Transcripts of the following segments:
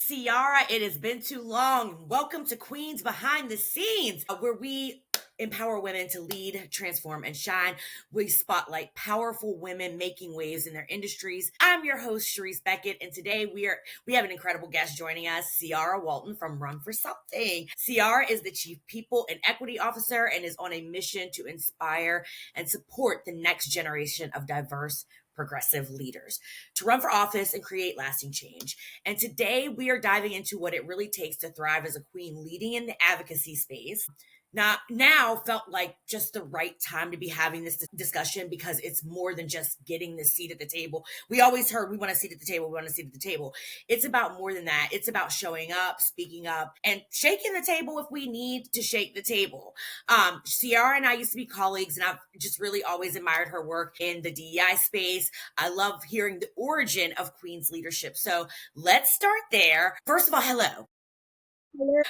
Ciara, it has been too long. Welcome to Queens Behind the Scenes, where we empower women to lead, transform, and shine. We spotlight powerful women making waves in their industries. I'm your host, Sharice Beckett, and today we have an incredible guest joining us, Ciara Walton from Run for Something. Ciara is the Chief People and Equity Officer and is on a mission to inspire and support the next generation of diverse progressive leaders to run for office and create lasting change. And today we are diving into what it really takes to thrive as a queen, leading in the advocacy space. Now felt like just the right time to be having this discussion because it's more than just getting the seat at the table. We always heard we want a seat at the table, we want a seat at the table. It's about more than that. It's about showing up, speaking up, and shaking the table if we need to shake the table. Ciara and I used to be colleagues, and I've just really always admired her work in the DEI space. I love hearing the origin of Queen's leadership. So let's start there. First of all, hello.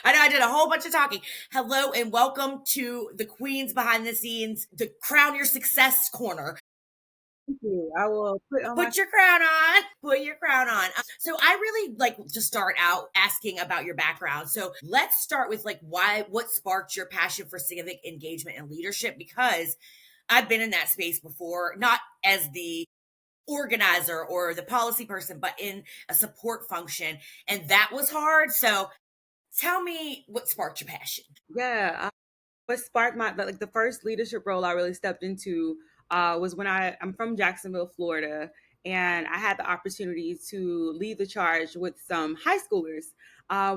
I know I did a whole bunch of talking. Hello and welcome to the Queens Behind the Scenes, the Crown Your Success Corner. Thank you. I will Put your crown on. Put your crown on. So I really like to start out asking about your background. So let's start with what sparked your passion for civic engagement and leadership? Because I've been in that space before, not as the organizer or the policy person, but in a support function. And that was hard. So tell me what sparked your passion. Yeah. What sparked the first leadership role I really stepped into was when I'm from Jacksonville, Florida, and I had the opportunity to lead the charge with some high schoolers.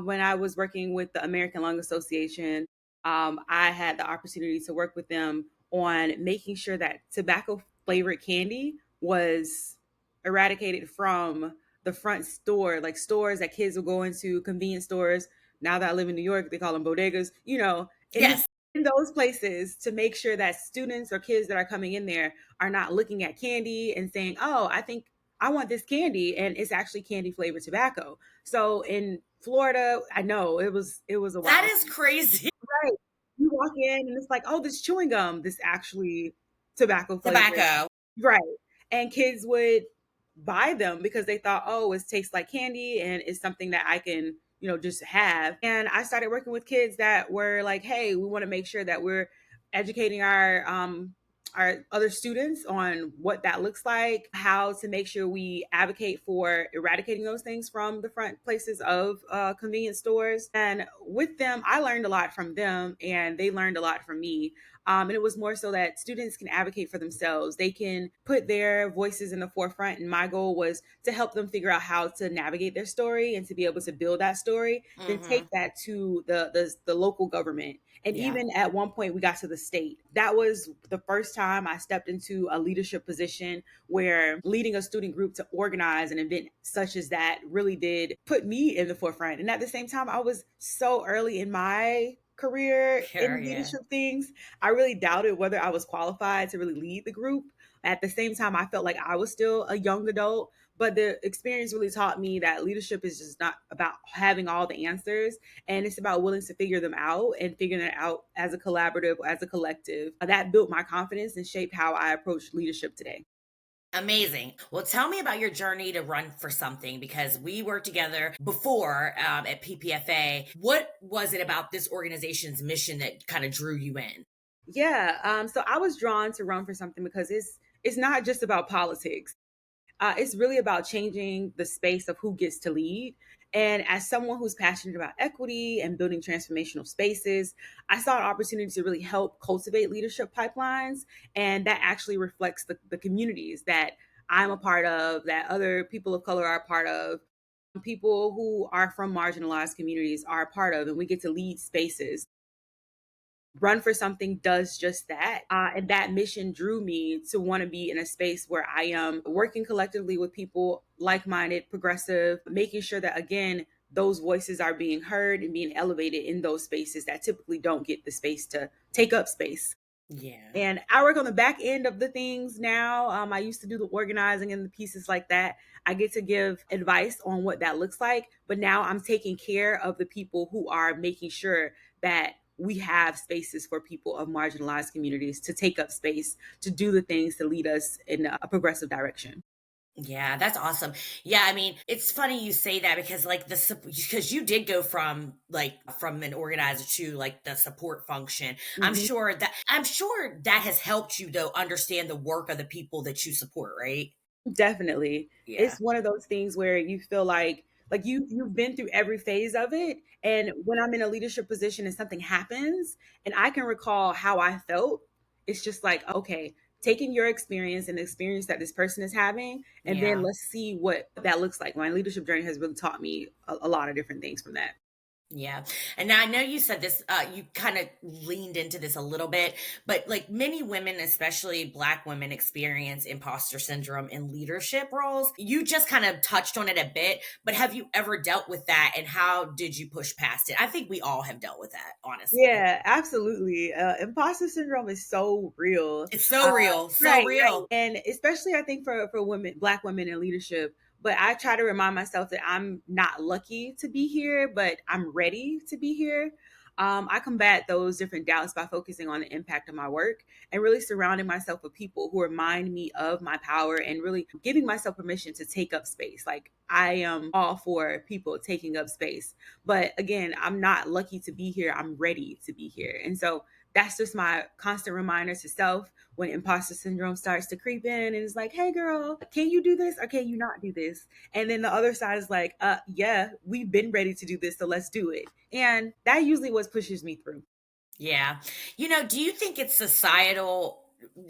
When I was working with the American Lung Association, I had the opportunity to work with them on making sure that tobacco flavored candy was eradicated from the front store, like stores that kids will go into, convenience stores. Now that I live in New York, they call them bodegas, Yes. in those places, to make sure that students or kids that are coming in there are not looking at candy and saying, oh, I think I want this candy, and it's actually candy flavored tobacco. So in Florida, I know it was a while. That is crazy. Right. You walk in and it's like, oh, this chewing gum, this actually tobacco flavored. Tobacco. Right. And kids would buy them because they thought, oh, it tastes like candy and it's something that I can, just have. And I started working with kids that were like, hey, we want to make sure that we're educating our other students on what that looks like, how to make sure we advocate for eradicating those things from the front places of convenience stores. And with them, I learned a lot from them and they learned a lot from me. And it was more so that students can advocate for themselves. They can put their voices in the forefront. And my goal was to help them figure out how to navigate their story and to be able to build that story, then take that to the local government. And even at one point, we got to the state. That was the first time I stepped into a leadership position where leading a student group to organize an event such as that really did put me in the forefront. And at the same time, I was so early in my career in leadership things. I really doubted whether I was qualified to really lead the group. At the same time, I felt like I was still a young adult, but the experience really taught me that leadership is just not about having all the answers, and it's about willing to figure them out and figuring it out as a collaborative, as a collective. That built my confidence and shaped how I approach leadership today. Amazing. Well, tell me about your journey to Run for Something, because we worked together before at PPFA. What was it about this organization's mission that kind of drew you in? Yeah, so I was drawn to Run for Something because it's not just about politics. It's really about changing the space of who gets to lead. And as someone who's passionate about equity and building transformational spaces, I saw an opportunity to really help cultivate leadership pipelines. And that actually reflects the communities that I'm a part of, that other people of color are a part of, people who are from marginalized communities are a part of, and we get to lead spaces. Run for Something does just that. And that mission drew me to want to be in a space where I am working collectively with people like minded, progressive, making sure that, again, those voices are being heard and being elevated in those spaces that typically don't get the space to take up space. Yeah. And I work on the back end of the things now. I used to do the organizing and the pieces like that. I get to give advice on what that looks like. But now I'm taking care of the people who are making sure that we have spaces for people of marginalized communities to take up space, to do the things to lead us in a progressive direction. Yeah, that's awesome. Yeah, I mean, it's funny you say that because like because you did go from from an organizer to like the support function. Mhm. I'm sure that has helped you though understand the work of the people that you support, right? Definitely. Yeah. It's one of those things where you feel like you've been through every phase of it, and when I'm in a leadership position and something happens and I can recall how I felt, it's just like, okay, taking your experience and the experience that this person is having, and then Yeah. let's see what that looks like. My leadership journey has really taught me a lot of different things from that. Yeah. And now I know you said this, you kind of leaned into this a little bit, but like many women, especially Black women, experience imposter syndrome in leadership roles. You just kind of touched on it a bit, but have you ever dealt with that and how did you push past it? I think we all have dealt with that, honestly. Yeah, absolutely. Imposter syndrome is so real. It's so real, so Right, right. real. And especially I think for women, Black women in leadership. But I try to remind myself that I'm not lucky to be here, but I'm ready to be here. I combat those different doubts by focusing on the impact of my work and really surrounding myself with people who remind me of my power and really giving myself permission to take up space. Like I am all for people taking up space. But again, I'm not lucky to be here. I'm ready to be here. And so that's just my constant reminder to self when imposter syndrome starts to creep in and it's like, hey girl, can you do this or can you not do this? And then the other side is like, yeah, we've been ready to do this, so let's do it. And that usually what pushes me through. Yeah. Do you think it's societal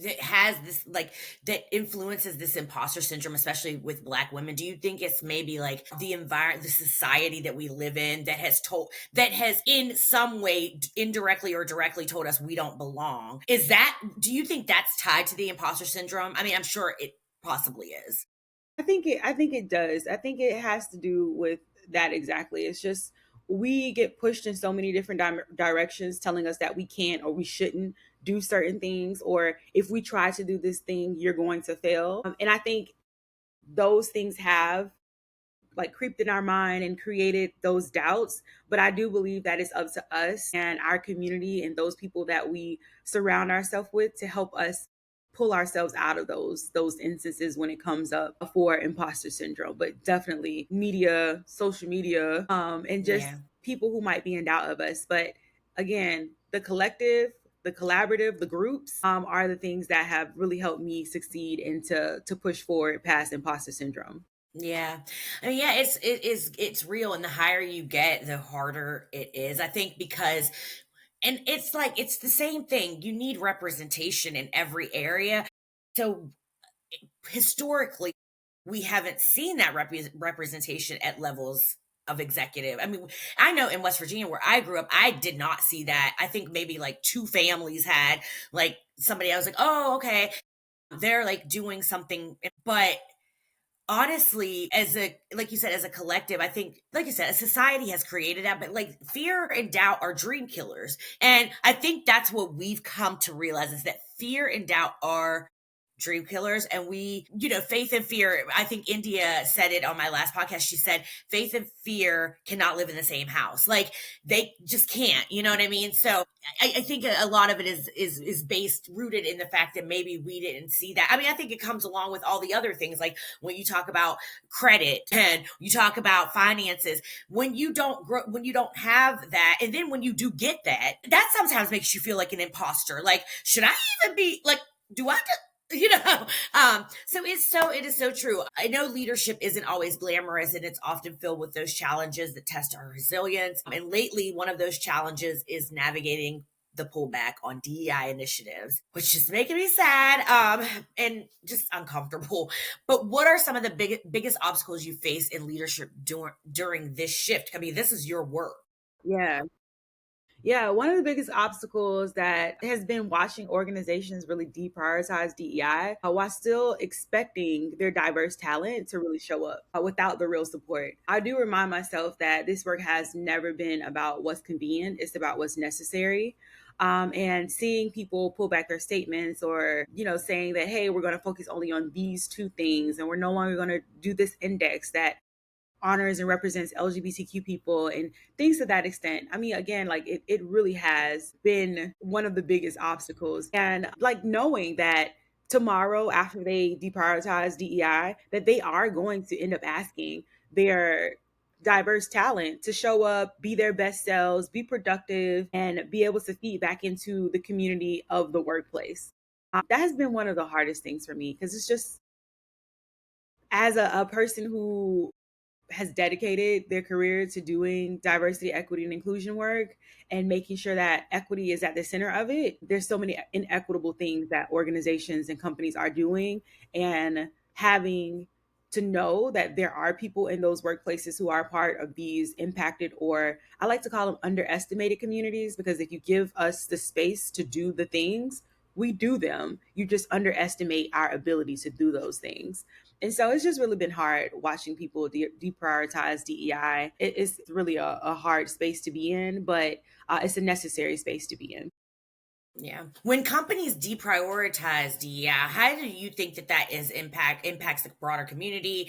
that has this like that influences this imposter syndrome, especially with Black women? Do you think it's maybe like the environment, the society that we live in that has in some way indirectly or directly told us we don't belong? Do you think that's tied to the imposter syndrome? I mean, I'm sure it possibly is. I think it does. I think it has to do with that exactly. It's just we get pushed in so many different directions telling us that we can't or we shouldn't do certain things, or if we try to do this thing you're going to fail. And I think those things have like creeped in our mind and created those doubts. But I do believe that it's up to us and our community and those people that we surround ourselves with to help us pull ourselves out of those instances when it comes up for imposter syndrome. But definitely media, social media, and Yeah. just people who might be in doubt of us. But again, the collective, the collaborative, the groups are the things that have really helped me succeed and to push forward past imposter syndrome. Yeah. I mean, yeah, it's real. And the higher you get, the harder it is. I think because and it's like it's the same thing. You need representation in every area. So historically, we haven't seen that representation at levels of executive. I mean, I know in West Virginia where I grew up, I did not see that. I think maybe like two families had like somebody I was like, "Oh, okay. They're like doing something." But honestly, as a like you said, as a collective, I think, like you said, a society has created that, but like fear and doubt are dream killers. And I think that's what we've come to realize is that fear and doubt are dream killers. And faith and fear, I think India said it on my last podcast. She said faith and fear cannot live in the same house. Like they just can't, you know what I mean? So I think a lot of it is based rooted in the fact that maybe we didn't see that. I mean, I think it comes along with all the other things, like when you talk about credit and you talk about finances, when you don't grow, when you don't have that, and then when you do get that, that sometimes makes you feel like an imposter. Like, should I even be like, do I? So it is so true. I know leadership isn't always glamorous and it's often filled with those challenges that test our resilience. And lately, one of those challenges is navigating the pullback on DEI initiatives, which is making me sad and just uncomfortable. But what are some of the biggest obstacles you face in leadership during this shift? I mean, this is your work. Yeah. Yeah, one of the biggest obstacles that has been watching organizations really deprioritize DEI while still expecting their diverse talent to really show up without the real support. I do remind myself that this work has never been about what's convenient, it's about what's necessary. And seeing people pull back their statements or, saying that, hey, we're going to focus only on these two things and we're no longer going to do this index that honors and represents LGBTQ people and things to that extent. I mean, again, like it really has been one of the biggest obstacles. And like knowing that tomorrow, after they deprioritize DEI, that they are going to end up asking their diverse talent to show up, be their best selves, be productive, and be able to feed back into the community of the workplace. That has been one of the hardest things for me because it's just as a person who has dedicated their career to doing diversity, equity, and inclusion work and making sure that equity is at the center of it. There's so many inequitable things that organizations and companies are doing, and having to know that there are people in those workplaces who are part of these impacted, or I like to call them underestimated communities, because if you give us the space to do the things, we do them. You just underestimate our ability to do those things. And so it's just really been hard watching people deprioritize DEI. It's really a hard space to be in, but it's a necessary space to be in. Yeah. When companies deprioritize DEI, how do you think that that is impacts the broader community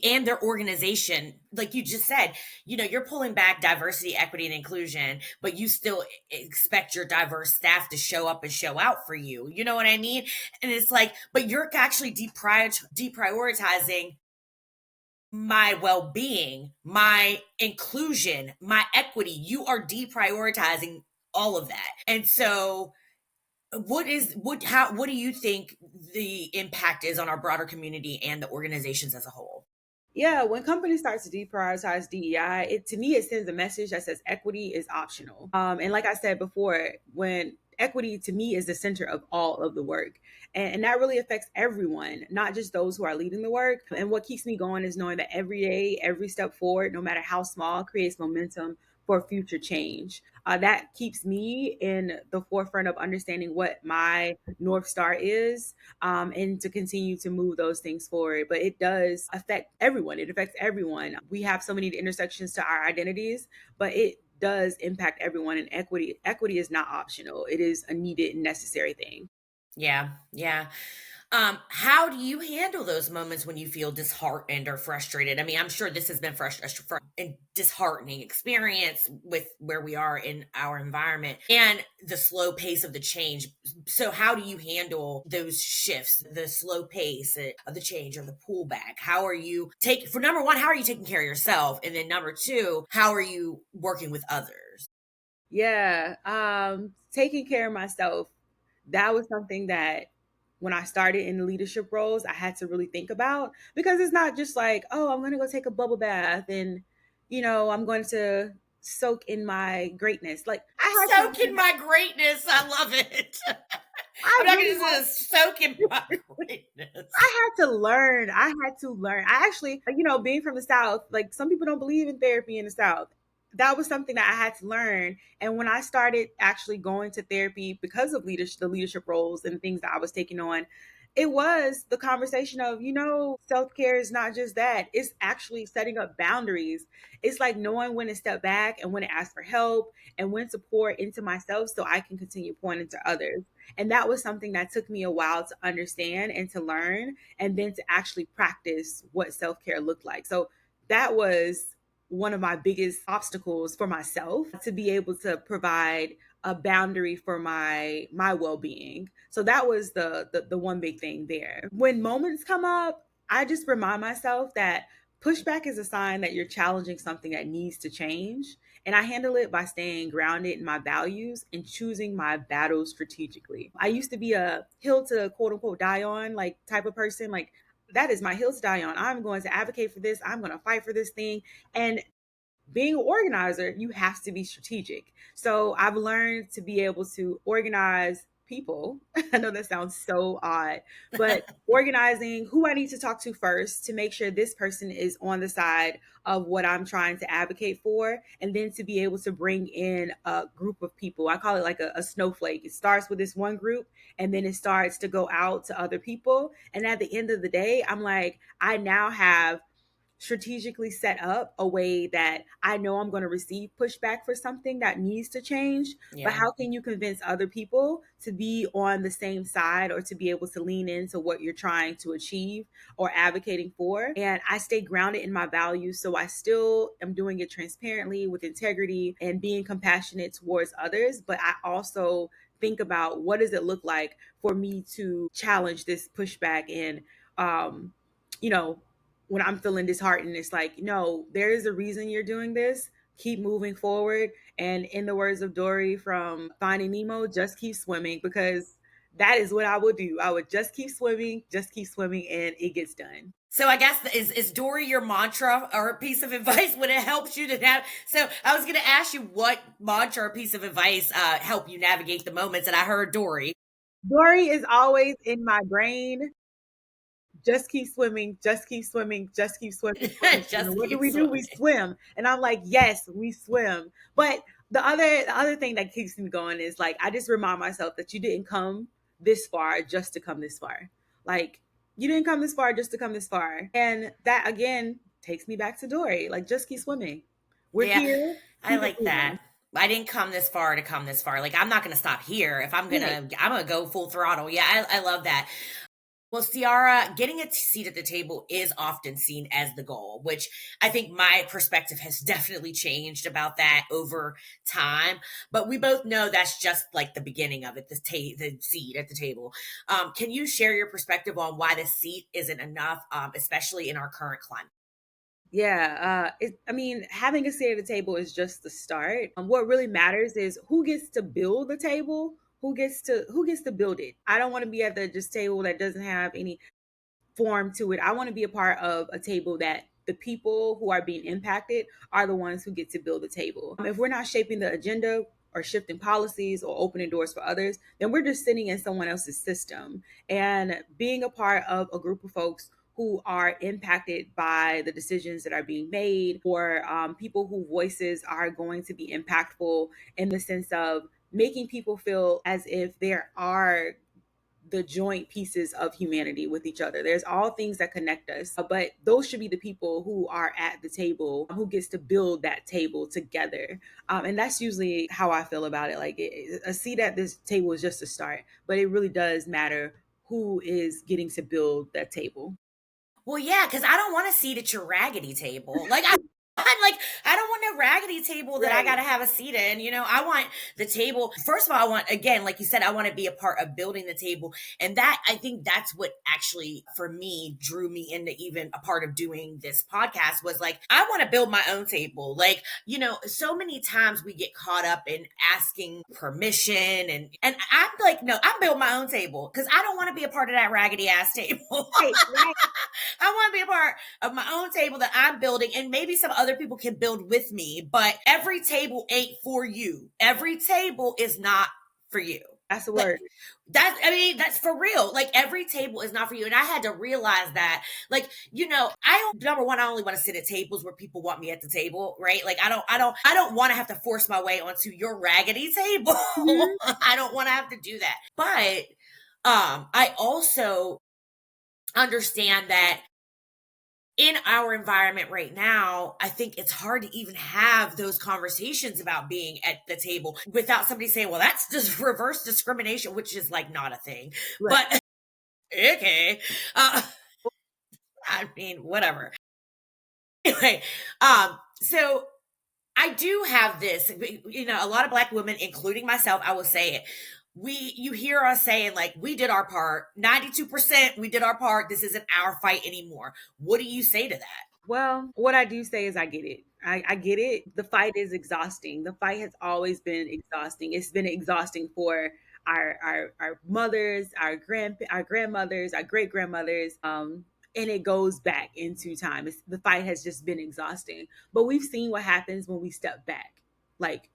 and their organization? Like you just said, you're pulling back diversity, equity, and inclusion, but you still expect your diverse staff to show up and show out for you. You know what I mean? And it's like, but you're actually deprioritizing my well-being, my inclusion, my equity. You are deprioritizing all of that. And so what do you think the impact is on our broader community and the organizations as a whole? Yeah, when companies start to deprioritize DEI, it to me it sends a message that says equity is optional. And like I said before, when equity to me is the center of all of the work, and that really affects everyone, not just those who are leading the work. And what keeps me going is knowing that every day, every step forward, no matter how small, creates momentum for future change. That keeps me in the forefront of understanding what my North Star is, and to continue to move those things forward. But it does affect everyone. It affects everyone. We have so many intersections to our identities, but it does impact everyone. And equity is not optional. It is a needed and necessary thing. Yeah, yeah. How do you handle those moments when you feel disheartened or frustrated? I mean, I'm sure this has been and disheartening experience with where we are in our environment and the slow pace of the change. So, how do you handle those shifts, the slow pace of the change or the pullback? How are you taking, for number one, how are you taking care of yourself? And then number two, how are you working with others? Yeah, taking care of myself, that was something that when I started in the leadership roles, I had to really think about, because it's not just like, oh, I'm going to go take a bubble bath and, I'm going to soak in my greatness. Like I had Soak in to, my greatness. I love it. I I'm not really going to soak in my greatness. I had to learn. I had to learn. I actually, being from the South, like some people don't believe in therapy in the South. That was something that I had to learn. And when I started actually going to therapy because of the leadership roles and things that I was taking on, it was the conversation of, self care is not just that, it's actually setting up boundaries. It's like knowing when to step back and when to ask for help and when to pour into myself so I can continue pouring into others. And that was something that took me a while to understand and to learn, and then to actually practice what self care looked like. So that was one of my biggest obstacles for myself, to be able to provide a boundary for my well-being. So that was the one big thing there. When moments come up, I just remind myself that pushback is a sign that you're challenging something that needs to change. And I handle it by staying grounded in my values and choosing my battles strategically. I used to be a hill to quote unquote die on like type of person. Like that is my hill to die on. I'm going to advocate for this. I'm going to fight for this thing. And being an organizer, you have to be strategic. So I've learned to be able to organize people. I know that sounds so odd, but organizing who I need to talk to first to make sure this person is on the side of what I'm trying to advocate for, and then to be able to bring in a group of people. I call it like a snowflake. It starts with this one group and then it starts to go out to other people. And at the end of the day, I'm like, I now have strategically set up a way that I know I'm going to receive pushback for something that needs to change. But Yeah. how can you convince other people to be on the same side or to be able to lean into what you're trying to achieve or advocating for? And I stay grounded in my values. So I still am doing it transparently with integrity and being compassionate towards others. But I also think about what does it look like for me to challenge this pushback and um you know when I'm feeling disheartened, it's like, no, there is a reason you're doing this. Keep moving forward. And in the words of Dory from Finding Nemo, just keep swimming, because that is what I would do. I would just keep swimming, and it gets done. So I guess is Dory your mantra or a piece of advice when it helps you to have? So I was going to ask you what mantra or piece of advice help you navigate the moments, and I heard Dory. Dory is always in my brain. Just keep swimming, just keep swimming, just keep swimming, swimming, swimming. Just What do keep we do? We swimming. swim. And I'm like, yes, we swim. But the other thing that keeps me going is like I just remind myself that you didn't come this far just to come this far. Like you didn't come this far just to come this far. And that again takes me back to Dory. Like just keep swimming. We're Yeah, here. I Keep it like that. moving. I didn't come this far to come this far. Like I'm not going to stop here. If Right. I'm gonna go full throttle. Yeah, I love that. Well, Ciara, getting a seat at the table is often seen as the goal, which I think my perspective has definitely changed about that over time. But we both know that's just like the beginning of it, the seat at the table. Can you share your perspective on why the seat isn't enough, especially in our current climate? Yeah, I mean, having a seat at the table is just the start. What really matters is who gets to build the table, who gets to build it. I don't want to be at the just table that doesn't have any form to it. I want to be a part of a table that the people who are being impacted are the ones who get to build the table. If we're not shaping the agenda or shifting policies or opening doors for others, then we're just sitting in someone else's system. And being a part of a group of folks who are impacted by the decisions that are being made, or people whose voices are going to be impactful in the sense of making people feel as if there are the joint pieces of humanity with each other. There's all things that connect us, but those should be the people who are at the table, who gets to build that table together. And that's usually how I feel about it. Like a seat at this table is just a start, but it really does matter who is getting to build that table. Well, yeah, because I don't want a seat at your raggedy table. I'm like, I don't want a raggedy table that I Right. gotta have a seat in. I want the table. First of all, I want, again, like you said, I want to be a part of building the table. And that, I think that's what actually, for me, drew me into even a part of doing this podcast was like, I want to build my own table. Like, so many times we get caught up in asking permission. And I'm like, no, I build my own table because I don't want to be a part of that raggedy ass table. Right, right. I want to be a part of my own table that I'm building, and maybe some other people can build with me, but every table ain't for you. Every table is not for you. That's the Like word. that's for real. Like every table is not for you. And I had to realize that, like, number one, I only want to sit at tables where people want me at the table, right? Like I don't want to have to force my way onto your raggedy table. Mhm. I don't want to have to do that. But I also understand that in our environment right now, I think it's hard to even have those conversations about being at the table without somebody saying, well, that's just reverse discrimination, which is like not a thing. Right. But okay. Uh, I mean, whatever. Anyway, so I do have this, a lot of Black women, including myself, I will say it. You hear us saying, like, we did our part, 92%, we did our part. This isn't our fight anymore. What do you say to that? Well, what I do say is I get it. I get it. The fight is exhausting. The fight has always been exhausting. It's been exhausting for our mothers, our grandmothers, our great grandmothers. And it goes back into time. The fight has just been exhausting. But we've seen what happens when we step back. Like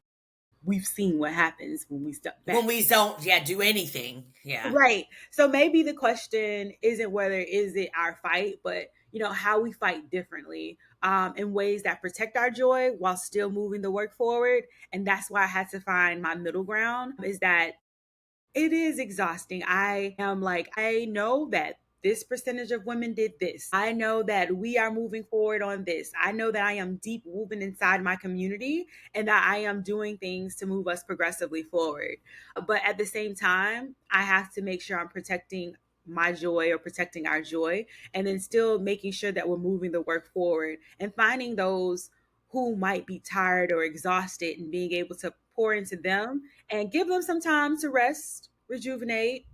we've seen what happens when we step When back. we don't, yeah, do anything. Yeah. Right. So maybe the question isn't whether is it our fight, but how we fight differently, in ways that protect our joy while still moving the work forward. And that's why I had to find my middle ground. Is that it is exhausting. I am like, I know that this percentage of women did this. I know that we are moving forward on this. I know that I am deep woven inside my community and that I am doing things to move us progressively forward. But at the same time, I have to make sure I'm protecting my joy or protecting our joy, and then still making sure that we're moving the work forward and finding those who might be tired or exhausted and being able to pour into them and give them some time to rest, rejuvenate,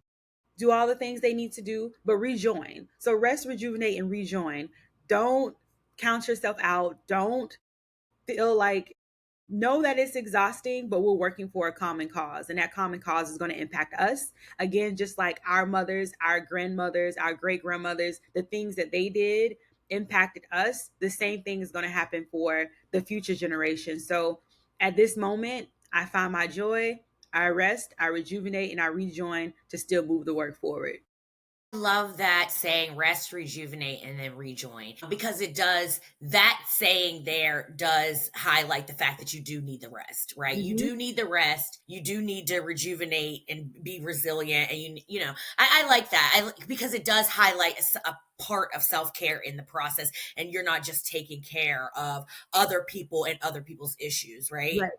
do all the things they need to do, but rejoin. So rest, rejuvenate, and rejoin. Don't count yourself out. Don't feel like, know that it's exhausting, but we're working for a common cause. And that common cause is going to impact us. Again, just like our mothers, our grandmothers, our great grandmothers, the things that they did impacted us. The same thing is going to happen for the future generation. So at this moment, I find my joy, I rest, I rejuvenate, and I rejoin to still move the work forward. Love that saying, rest, rejuvenate, and then rejoin, because it does, that saying there does highlight the fact that you do need the rest, right? You Mhm. do need the rest, you do need to rejuvenate and be resilient. And I like that. Because it does highlight a part of self-care in the process, and you're not just taking care of other people and other people's issues, right? Right.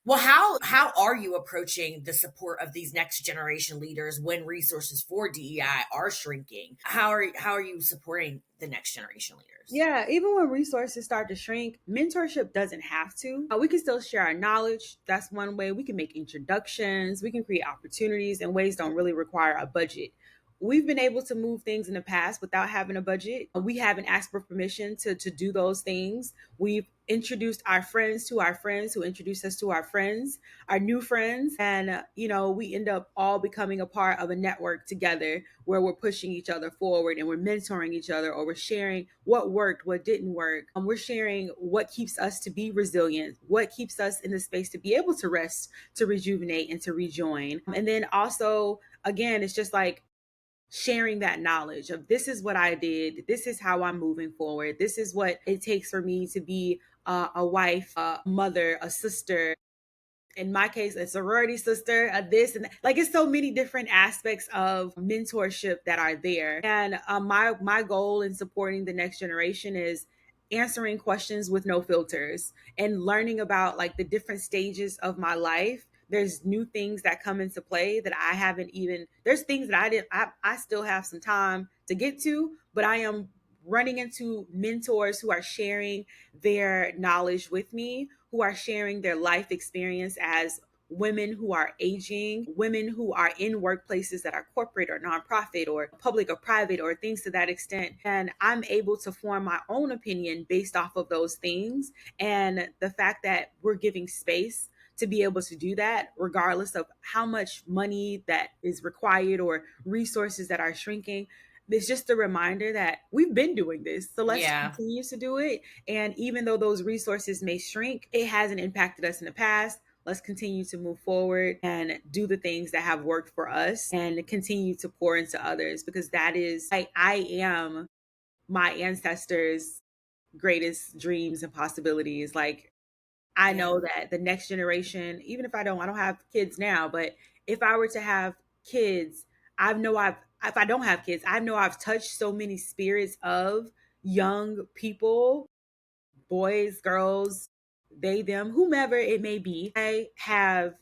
Well, how are you approaching the support of these next generation leaders when resources for DEI are shrinking? How are you supporting the next generation leaders? Yeah, even when resources start to shrink, mentorship doesn't have to. We can still share our knowledge. That's one way. We can make introductions, we can create opportunities in ways don't really require a budget. We've been able to move things in the past without having a budget. We haven't asked for permission to do those things. We've introduced our friends to our friends who introduced us to our friends, our new friends. And, we end up all becoming a part of a network together where we're pushing each other forward and we're mentoring each other, or we're sharing what worked, what didn't work. We're sharing what keeps us to be resilient, what keeps us in the space to be able to rest, to rejuvenate, and to rejoin. And then also, again, it's just like sharing that knowledge of, this is what I did, this is how I'm moving forward, this is what it takes for me to be a wife, a mother, a sister, in my case, a sorority sister, a this and that. Like, it's so many different aspects of mentorship that are there. And my goal in supporting the next generation is answering questions with no filters and learning about like the different stages of my life. There's new things that come into play that I haven't even, there's things that I still have some time to get to, but I am running into mentors who are sharing their knowledge with me, who are sharing their life experience as women who are aging, women who are in workplaces that are corporate or nonprofit or public or private or things to that extent. And I'm able to form my own opinion based off of those things. And the fact that we're giving space to be able to do that, regardless of how much money that is required or resources that are shrinking, it's just a reminder that we've been doing this. So let's Yeah. continue to do it. And even though those resources may shrink, it hasn't impacted us in the past. Let's continue to move forward and do the things that have worked for us and continue to pour into others, because that is, I am my ancestors' greatest dreams and possibilities. Like, I Yeah. know that the next generation, even if I don't have kids now, but if I were to have kids, if I don't have kids, I know I've touched so many spirits of young people, boys, girls, they, them, whomever it may be. I have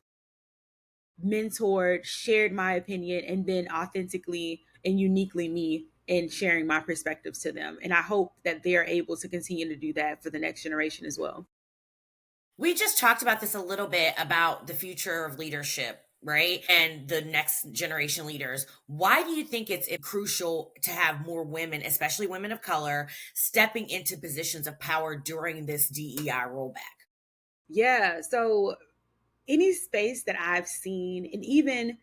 mentored, shared my opinion, and been authentically and uniquely me in sharing my perspectives to them. And I hope that they're able to continue to do that for the next generation as well. We just talked about this a little bit about the future of leadership, right? And the next generation leaders. Why do you think it's crucial to have more women, especially women of color, stepping into positions of power during this DEI rollback? Yeah. So any space that I've seen, and even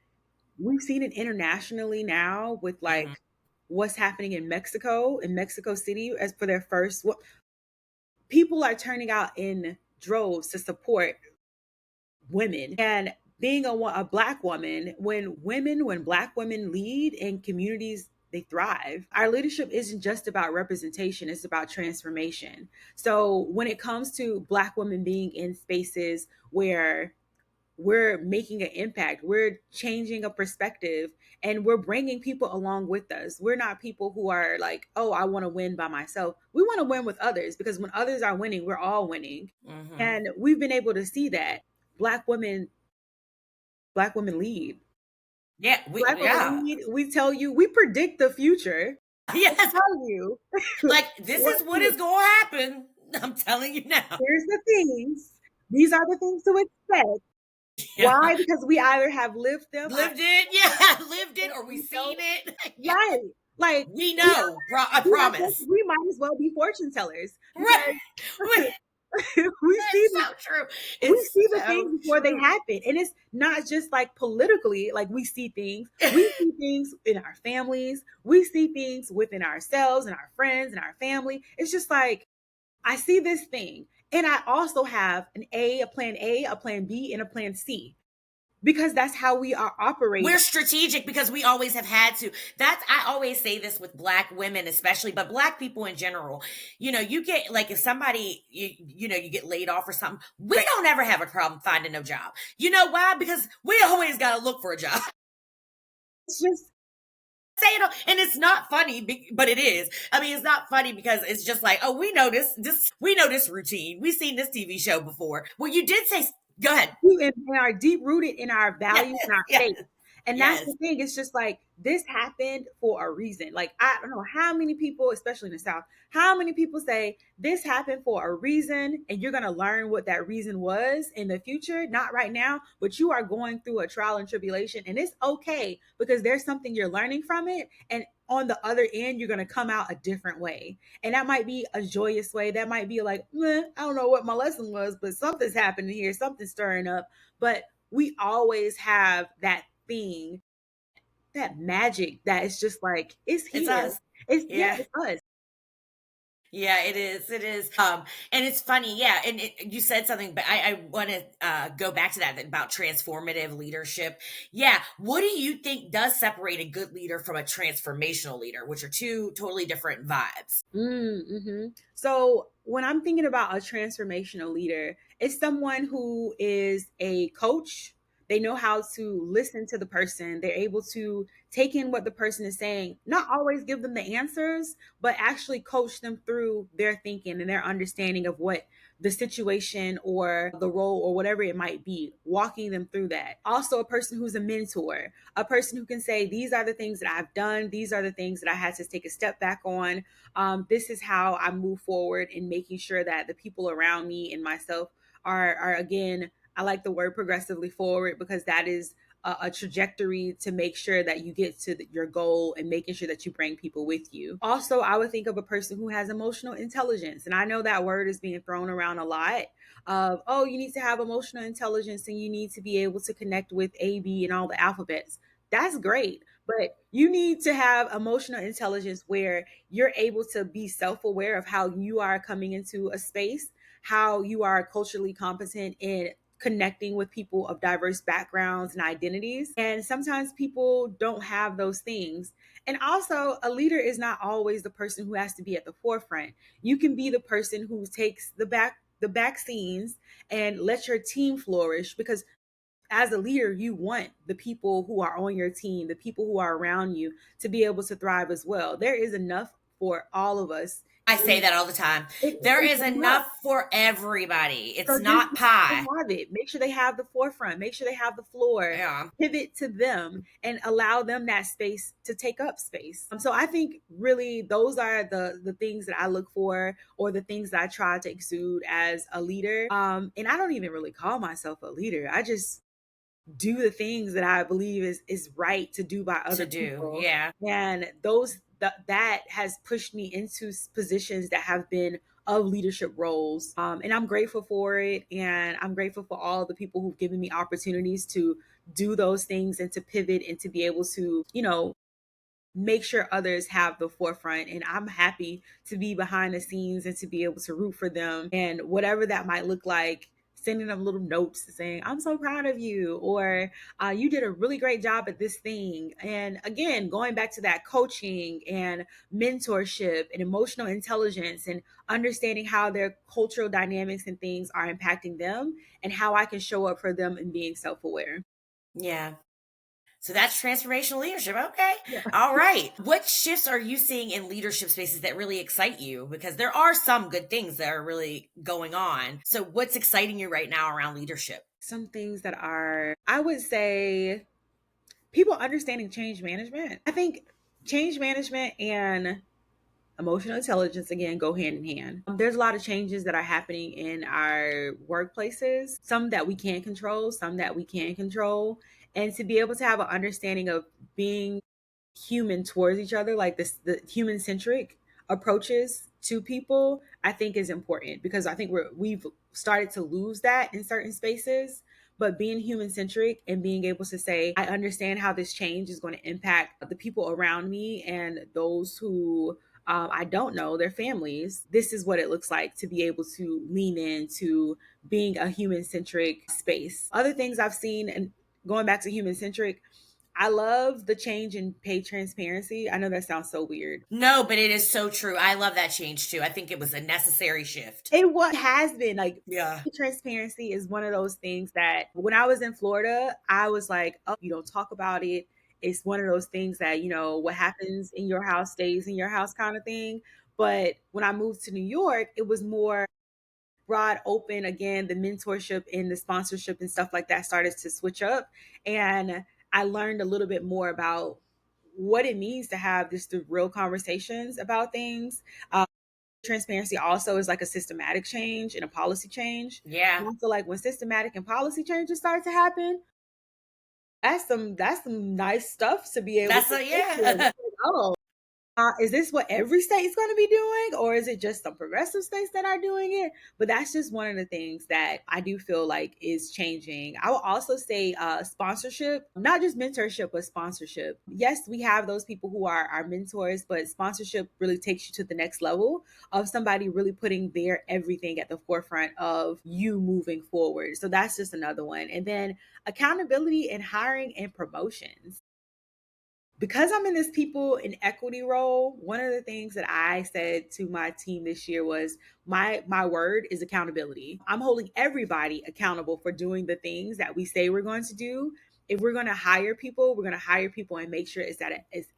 we've seen it internationally now with Mhm. like what's happening in Mexico City, as for their first, what people are turning out in droves to support women. And being a black woman, when black women lead in communities, they thrive. Our leadership isn't just about representation, it's about transformation. So when it comes to black women being in spaces where we're making an impact, we're changing a perspective, and we're bringing people along with us. We're not people who are like, oh, I want to win by myself. We want to win with others, because when others are winning, we're all winning. Hmm. And we've been able to see that black women black women lead. Yeah, Black women yeah. lead. We tell you, we predict the future. I Yes. tell you Like, this what is what to, is going to happen. I'm telling you now. here's the things. These are the things to expect. Yeah. Why? Because we either have lived them, Lived it. Yeah. Lived it, or we we seen know, it. Yeah. right? Like We we know. I we have to, promise. we might as well be fortune tellers, Right. because Wait, we see it's so true. we It's see the so things before they true. happen. And it's not just like politically, like we see things in our families, we see things within ourselves and our friends and our family. It's just like, I see this thing, and I also have a plan B, and a plan C, because that's how we are operating. We're strategic because we always have had to. That's, I always say this with black women especially, but black people in general. You get, like, if somebody, you get laid off or something, we don't ever have a problem finding a job. You know why? Because we always got to look for a job. It's just, Say it, and it's not funny, but it is. I mean, it's not funny because it's just like, oh, we know this routine. We've seen this TV show before. Well, you did say, go ahead. and are deep rooted in our Yes, values and our yes, faith. And that's yes. the thing. It's just like, this happened for a reason. Like, I don't know how many people, especially in the South, how many people say this happened for a reason, and you're going to learn what that reason was in the future. Not right now, but you are going through a trial and tribulation, and it's okay, because there's something you're learning from it. And on the other end, you're going to come out a different way. And that might be a joyous way. That might be like, I don't know what my lesson was, but something's happening here, something's stirring up. But we always have that thing, that magic that is just like, it's It's here. us. It's, yeah, Yeah. it's us. Yeah, it is. It is. And it's funny. Yeah. And you said something, but I want to go back to that about transformative leadership. Yeah. What do you think does separate a good leader from a transformational leader, which are two totally different vibes? So when I'm thinking about a transformational leader, it's someone who is a coach. They know how to listen to the person. They're able to take in what the person is saying, not always give them the answers, but actually coach them through their thinking and their understanding of what the situation or the role or whatever it might be, walking them through that. Also, a person who's a mentor, a person who can say, these are the things that I've done, these are the things that I had to take a step back on. This is how I move forward in making sure that the people around me and myself are again, I like the word progressively forward, because that is a trajectory to make sure that you get to your goal, and making sure that you bring people with you. Also, I would think of a person who has emotional intelligence. And I know that word is being thrown around a lot of, oh, you need to have emotional intelligence and you need to be able to connect with A, B, and all the alphabets. That's great. But you need to have emotional intelligence where you're able to be self aware of how you are coming into a space, how you are culturally competent in connecting with people of diverse backgrounds and identities. And sometimes people don't have those things. And also, a leader is not always the person who has to be at the forefront. You can be the person who takes the back scenes and let your team flourish, because as a leader, you want the people who are on your team, the people who are around you, to be able to thrive as well. There is enough for all of us. I say that all the time. There It's is enough. enough for everybody. It's So just not make sure they pie. have it. Make sure they have the forefront. Make sure they have the floor. Yeah. Pivot to them and allow them that space to take up space. So I think really those are the things that I look for, or the things that I try to exude as a leader. And I don't even really call myself a leader. I just do the things that I believe is right to do by To other do. people. Yeah. And that has pushed me into positions that have been of leadership roles. And I'm grateful for it. And I'm grateful for all the people who've given me opportunities to do those things and to pivot and to be able to, make sure others have the forefront. And I'm happy to be behind the scenes and to be able to root for them, and whatever that might look like, sending them little notes saying, I'm so proud of you, or you did a really great job at this thing. And again, going back to that coaching and mentorship and emotional intelligence and understanding how their cultural dynamics and things are impacting them and how I can show up for them and being self aware. Yeah. So that's transformational leadership. Okay. Yeah. All right. What shifts are you seeing in leadership spaces that really excite you? Because there are some good things that are really going on. So what's exciting you right now around leadership? Some things that are, I would say, people understanding change management. I think change management and emotional intelligence again go hand in hand. There's a lot of changes that are happening in our workplaces, some that we can't control, some that we can control. And to be able to have an understanding of being human towards each other, like this, the human centric approaches to people, I think is important because I think we've started to lose that in certain spaces. But being human centric and being able to say, I understand how this change is going to impact the people around me and those who I don't know, their families. This is what it looks like to be able to lean into being a human centric space. Other things I've seen, and going back to human centric, I love the change in pay transparency. I know that sounds so weird. No, but it is so true. I love that change too. I think it was a necessary shift. It what has been like Yeah. pay transparency is one of those things that when I was in Florida, I was like, oh, you don't talk about it. It's one of those things that, what happens in your house stays in your house kind of thing. But when I moved to New York, it was more broad open. Again, the mentorship and the sponsorship and stuff like that started to switch up. And I learned a little bit more about what it means to have just the real conversations about things. Transparency also is like a systematic change and a policy change. Yeah. And I feel like when systematic and policy changes start to happen, that's some nice stuff to be able That's to a sit with. yeah. Oh, is this what every state is going to be doing, or is it just some progressive states that are doing it? But that's just one of the things that I do feel like is changing. I will also say sponsorship, not just mentorship, but sponsorship. Yes, we have those people who are our mentors, but sponsorship really takes you to the next level of somebody really putting their everything at the forefront of you moving forward. So that's just another one. And then accountability and hiring and promotions, because I'm in this people in equity role. One of the things that I said to my team this year was my word is accountability. I'm holding everybody accountable for doing the things that we say we're going to do. If we're going to hire people, we're going to hire people and make sure it's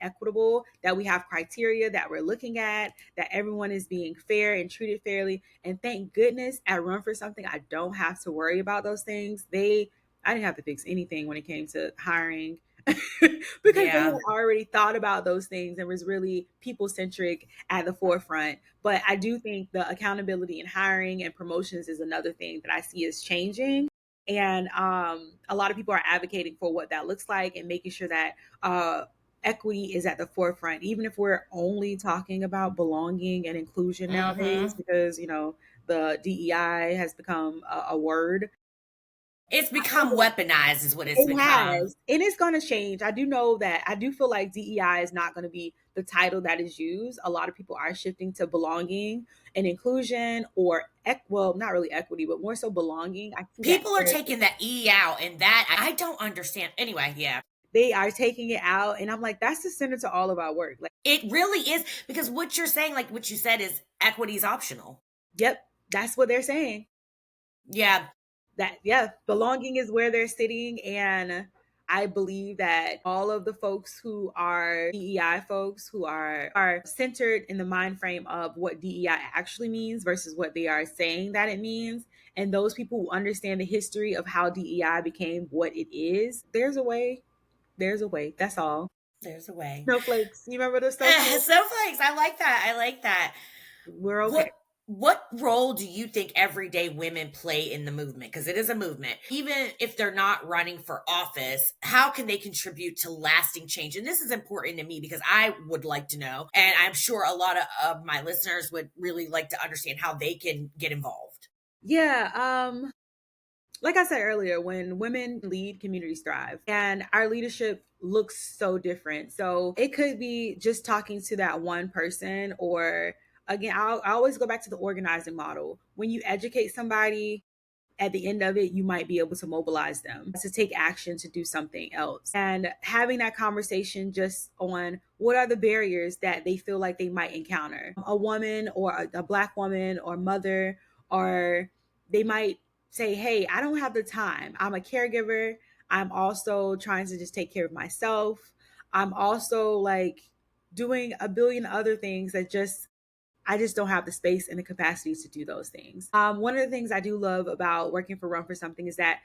equitable, that we have criteria that we're looking at, that everyone is being fair and treated fairly. And thank goodness at Run for Something, I don't have to worry about those things. I didn't have to fix anything when it came to hiring because they Yeah. had already thought about those things and was really people centric at the forefront. But I do think the accountability in hiring and promotions is another thing that I see is changing. And a lot of people are advocating for what that looks like and making sure that equity is at the forefront, even if we're only talking about belonging and inclusion nowadays, Mhm. because, the DEI has become a word. It's become weaponized is what it's It become. has, and it's going to change. I do know that. I do feel like DEI is not going to be the title that is used. A lot of people are shifting to belonging and inclusion, or well, not really equity, but more so belonging. I see that People are taking that E out and that I don't understand. Anyway, yeah. they are taking it out, and I'm like, that's the center to all of our work. Like, It really is because what you're saying, like what you said, is equity is optional. yep, that's what they're saying. Yeah. That, yeah, belonging is where they're sitting. And I believe that all of the folks who are DEI folks who are centered in the mind frame of what DEI actually means versus what they are saying that it means, and those people who understand the history of how DEI became what it is, there's a way. There's a way. That's all. There's a way. Snowflakes. You remember the snowflakes? Snowflakes. I like that. I like that. We're okay. What role do you think everyday women play in the movement? Because it is a movement. Even if they're not running for office, how can they contribute to lasting change? And this is important to me because I would like to know, and I'm sure a lot of my listeners would really like to understand how they can get involved. Yeah. Like I said earlier, when women lead, communities thrive. And our leadership looks so different. So it could be just talking to that one person, or again, I always go back to the organizing model. When you educate somebody, at the end of it, you might be able to mobilize them to take action to do something else. And having that conversation just on what are the barriers that they feel like they might encounter. A woman or a Black woman or mother, or they might say, hey, I don't have the time. I'm a caregiver. I'm also trying to just take care of myself. I'm also like doing a billion other things that just I just don't have the space and the capacity to do those things. One of the things I do love about working for Run for Something is that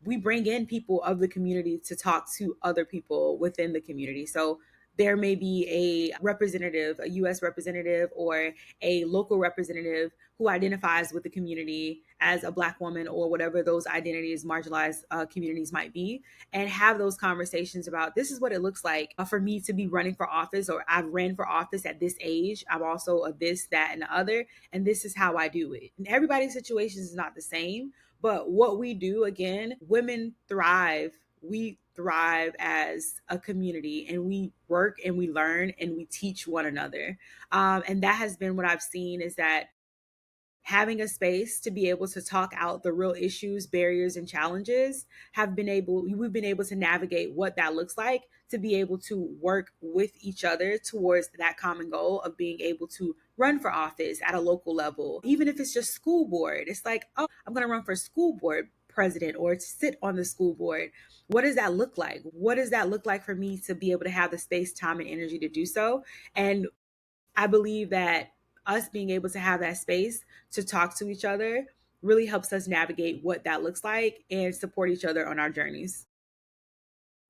we bring in people of the community to talk to other people within the community. So there may be a representative, a US representative, or a local representative who identifies with the community as a Black woman or whatever those identities, marginalized communities might be, and have those conversations about this is what it looks like for me to be running for office, or I've ran for office at this age. I'm also a this, that, and the other, and this is how I do it. And everybody's situation is not the same, but what we do, again, women thrive. We thrive as a community, and we work and we learn and we teach one another. And that has been what I've seen, is that having a space to be able to talk out the real issues, barriers, and challenges we've been able to navigate what that looks like, to be able to work with each other towards that common goal of being able to run for office at a local level. Even if it's just school board, it's like, oh, I'm going to run for school board president or to sit on the school board. What does that look like? What does that look like for me to be able to have the space, time, and energy to do so? And I believe that us being able to have that space to talk to each other really helps us navigate what that looks like and support each other on our journeys.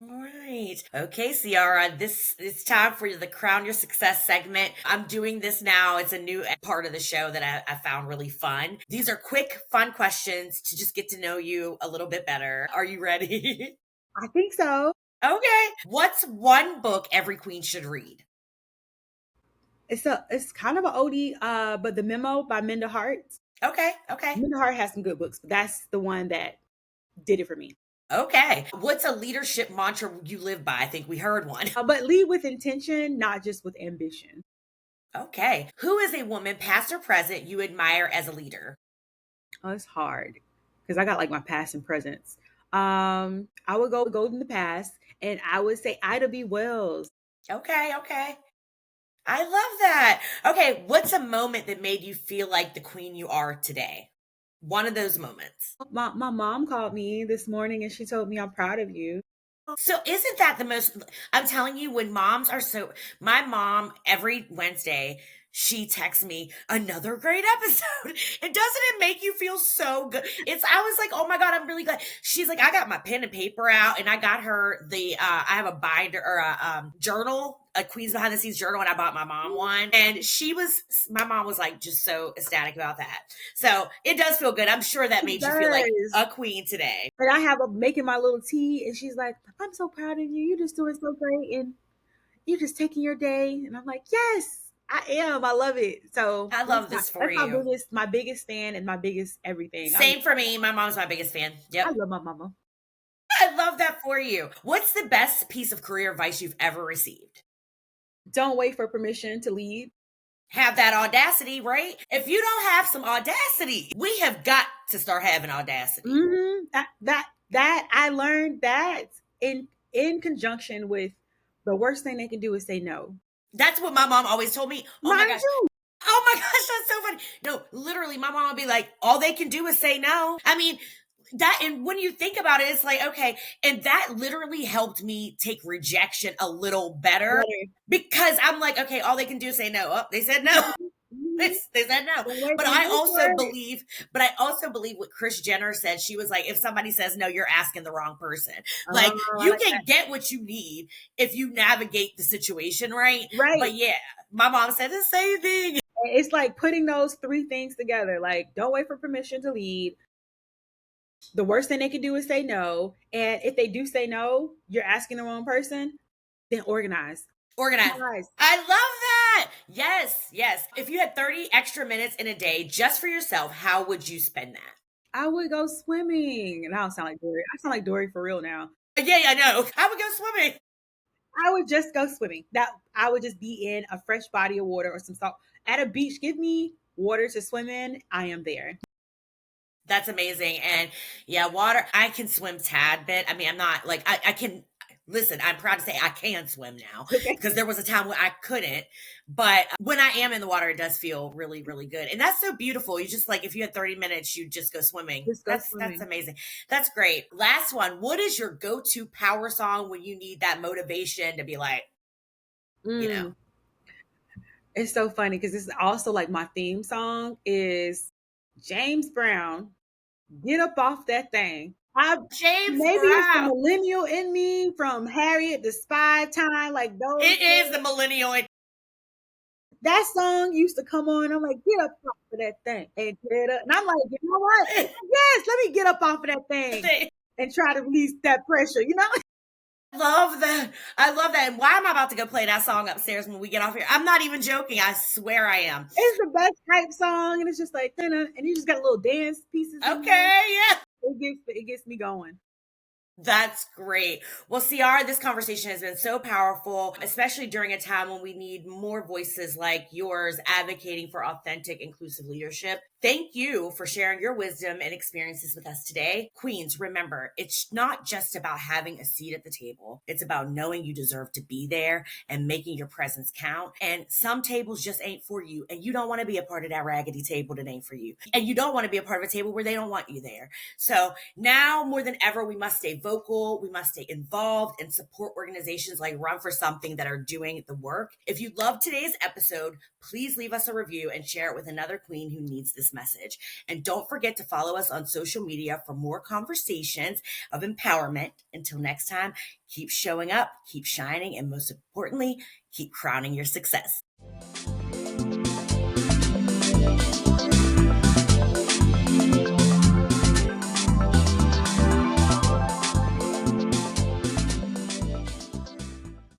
All right. Okay, Ciara, this it's time for the Crown Your Success segment. I'm doing this now. It's a new part of the show that I found really fun. These are quick, fun questions to just get to know you a little bit better. Are you ready? I think so. Okay. What's one book every queen should read? It's kind of an oldie, but The Memo by Minda Hart. Okay, okay, Minda Hart has some good books, but that's the one that did it for me. okay. What's a leadership mantra you live by? I think we heard one. But lead with intention, not just with ambition. Okay. Who is a woman, past or present, you admire as a leader? Oh, it's hard because I got like my past and presents. I would go in the past, and I would say Ida B. Wells. Okay, okay. I love that. Okay, what's a moment that made you feel like the queen you are today? One of those moments. My mom called me this morning and she told me I'm proud of you. So isn't that the most I'm telling you, when moms are so my mom every Wednesday she texts me another great episode. And doesn't it make you feel so good? I was like, oh my God, I'm really glad. She's like, I got my pen and paper out and I got her I have a binder or a journal, a Queens Behind the Scenes journal, and I bought my mom one. And my mom was like just so ecstatic about that. So it does feel good. I'm sure that It made you feel like does. a queen today. And I have a making my little tea, and she's like, I'm so proud of you. You're just doing so great, and you're just taking your day. And I'm like, yes, I am. I love it. So I love this for that's you. my biggest fan and my biggest everything. Same for me. My mom's my biggest fan. I Yep. love my mama. I love that for you. What's the best piece of career advice you've ever received? Don't wait for permission to lead. Have that audacity, right? If you don't have some audacity, we have got to start having audacity. Mm-hmm. That I learned that in conjunction with the worst thing they can do is say no. That's what my mom always told me. Oh my Mind gosh. you. Oh my gosh, that's so funny. No, literally, my mom would be like, all they can do is say no. I mean, that, and when you think about it, it's like, okay. And that literally helped me take rejection a little better because I'm like, okay, all they can do is say no. Oh, they said no. They said no. But I also believe what Kris Jenner said. She was like, if somebody says no, you're asking the wrong person. Like, you can get what you need if you navigate the situation right. Right. But yeah, my mom said the same thing. It's like putting those three things together. Like, don't wait for permission to lead. The worst thing they can do is say no. And if they do say no, you're asking the wrong person, then organize. Organize. I love that. Yes, yes. If you had 30 extra minutes in a day just for yourself, how would you spend that? I would go swimming. And I don't sound like Dory. I sound like Dory for real now. Yeah, I know. I would go swimming. I would just go swimming. That I would just be in a fresh body of water or some salt at a beach. Give me water to swim in. I am there. That's amazing. And yeah, water, I can swim tad bit. I mean, I'm not like, I can, listen, I'm proud to say I can swim now Okay. because there was a time when I couldn't. But when I am in the water, it does feel really, really good. And that's so beautiful. You just like, if you had 30 minutes, you just go swimming. Just go That's swimming. amazing. That's great. Last one. What is your go to power song when you need that motivation to be like, you know, Mm. It's so funny because this is also like my theme song is James Brown. Get up off that thing. I James maybe it's the Brown? millennial in me from Harriet the Spy time, like those It is the days. millennial. That song used to come on. I'm like, get up off of that thing and get up. And I'm like, you know what? Yes, let me get up off of that thing and try to release that pressure. You know, Love that. I love that. And why am I about to go play that song upstairs when we get off here? I'm not even joking. I swear I am. it's the best hype song, and it's just like, and you just got little dance pieces in there. Okay, yeah. It gets me going. That's great. Well, Ciara, this conversation has been so powerful, especially during a time when we need more voices like yours advocating for authentic, inclusive leadership. Thank you for sharing your wisdom and experiences with us today. Queens, remember, it's not just about having a seat at the table. It's about knowing you deserve to be there and making your presence count. And some tables just ain't for you. And you don't want to be a part of that raggedy table that ain't for you. And you don't want to be a part of a table where they don't want you there. So now more than ever, we must stay vocal, we must stay involved and support organizations like Run for Something that are doing the work. If you loved today's episode, please leave us a review and share it with another queen who needs this message. And don't forget to follow us on social media for more conversations of empowerment. Until next time, keep showing up, keep shining, and most importantly, keep crowning your success.